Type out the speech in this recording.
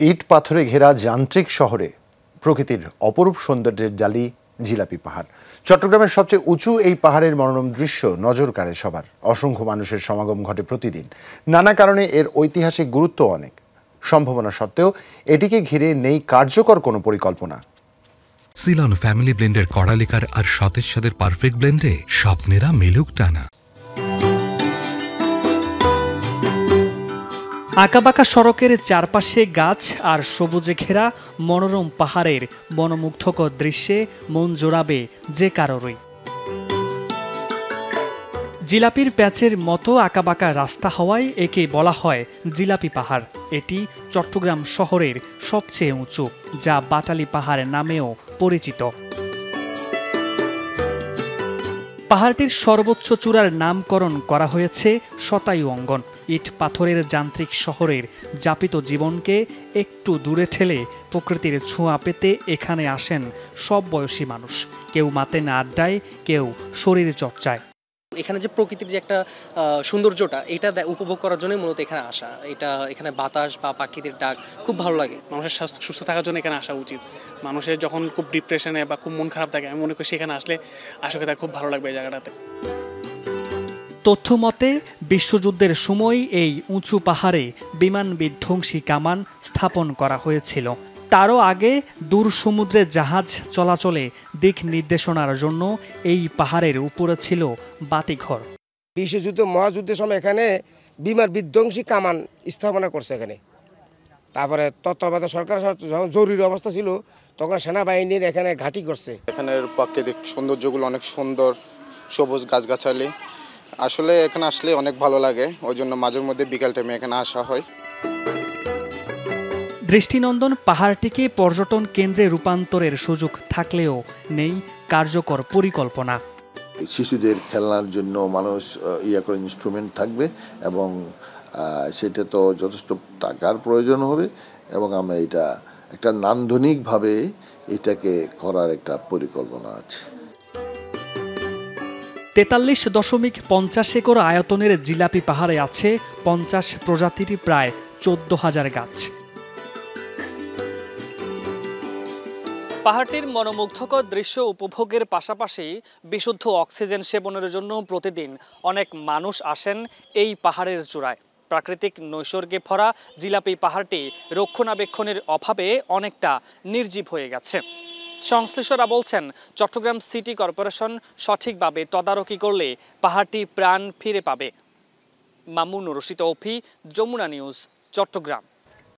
ইট পাথরে ঘেরা যান্ত্রিক শহরে প্রকৃতির অপরূপ সৌন্দর্যের জালি জিলাপি পাহাড়। চট্টগ্রামের সবচেয়ে উঁচু এই পাহাড়ের মনোরম দৃশ্য নজর কাড়ে সবার। অসংখ্য মানুষের সমাগম ঘটে প্রতিদিন। নানা কারণে এর ঐতিহাসিক গুরুত্ব অনেক। সম্ভাবনা সত্ত্বেও এটিকে ঘিরে নেই কার্যকর কোনো পরিকল্পনা। সিলন ফ্যামিলি ব্লেন্ডের কড়ালিকার আর সতেজ স্বাদের পারফেক্ট ব্লেন্ডে স্বপ্নেরা মেলুক টানা। আঁকাবাঁকা সড়কের চারপাশে গাছ আর সবুজে ঘেরা মনোরম পাহাড়ের মনোমুগ্ধকর দৃশ্যে মন জোড়াবে যে কারোরই। জিলাপির প্যাচের মতো আঁকাবাঁকা রাস্তা হওয়ায় একে বলা হয় জিলাপি পাহাড়। এটি চট্টগ্রাম শহরের সবচেয়ে উঁচু, যা বাটালি পাহাড় নামেও পরিচিত। পাহাড়টির সর্বোচ্চ চূড়ার নামকরণ করা হয়েছে শতায়ু অঙ্গন। ইট পাথরের যান্ত্রিক শহরের যাপিত জীবনকে একটু দূরে ঠেলে প্রকৃতির ছোঁয়া পেতে এখানে আসেন সব বয়সী মানুষ। কেউ মাতেন আড্ডায়, কেউ শরীর চর্চায়। এখানে যে প্রকৃতির যে একটা সৌন্দর্যটা, এটা উপভোগ করার জন্য মূলত এখানে আসা। এখানে বাতাস বা পাখিদের ডাক খুব ভালো লাগে। মানুষের সুস্থ থাকার জন্য এখানে আসা উচিত। মানুষের যখন খুব ডিপ্রেশনে বা খুব মন খারাপ থাকে, আমি মনে করি সেখানে আসলে আসলে তার খুব ভালো লাগবে এই জায়গাটাতে। তথ্য মতে বিশ্বযুদ্ধের সময় এই উঁচু পাহাড়ে বিমান বিধ্বংসী কামান স্থাপন করা হয়েছিল। তারও আগে দূর সমুদ্রে জাহাজ চলাচলে দিক নির্দেশনার জন্য এই পাহাড়ের উপরে ছিল বাতিঘর। বিশ্বযুদ্ধ মহাযুদ্ধের সময় এখানে বিমান বিধ্বংসী কামান স্থাপনা করছে এখানে। তারপরে তত্ত্বাবধায়ক সরকার যখন জরুরি অবস্থা ছিল, তখন সেনাবাহিনীর এখানে ঘাঁটি করছে। এখানের প্রাকৃতিক সৌন্দর্যগুলো অনেক সুন্দর, সবুজ গাছগাছালি। আসলে এখানে আসলে অনেক ভালো লাগে, ওই জন্য মাঝে মধ্যে বিকাল টাইমে এখানে আসা হয়। দৃষ্টিনন্দন পাহাড়টিকে পর্যটন কেন্দ্রে রূপান্তরের সুযোগ থাকলেও নেই কার্যকর পরিকল্পনা। শিশুদের খেলনার জন্য মানুষ করে ইনস্ট্রুমেন্ট থাকবে এবং সেটা তো যথেষ্ট টাকার প্রয়োজন হবে এবং আমরা এটা একটা নান্দনিকভাবে এটাকে করার একটা পরিকল্পনা আছে। 43.50 একর আয়তনের জিলাপি পাহাড়ে আছে 50 প্রজাতির প্রায় 14,000 গাছ। পাহাড়টির মনোমুগ্ধকর দৃশ্য উপভোগের পাশাপাশি বিশুদ্ধ অক্সিজেন সেবনের জন্য প্রতিদিন অনেক মানুষ আসেন এই পাহাড়ের চূড়ায়। প্রাকৃতিক নৈসর্গে ভরা জিলাপি পাহাড়টি রক্ষণাবেক্ষণের অভাবে অনেকটা নির্জীব হয়ে গেছে। সংশ্লিষ্টরা বলছেন, চট্টগ্রাম সিটি কর্পোরেশন সঠিকভাবে তদারকি করলে পাহাড়টি প্রাণ ফিরে পাবে। মামুনুর রশিদ, যমুনা নিউজ, চট্টগ্রাম।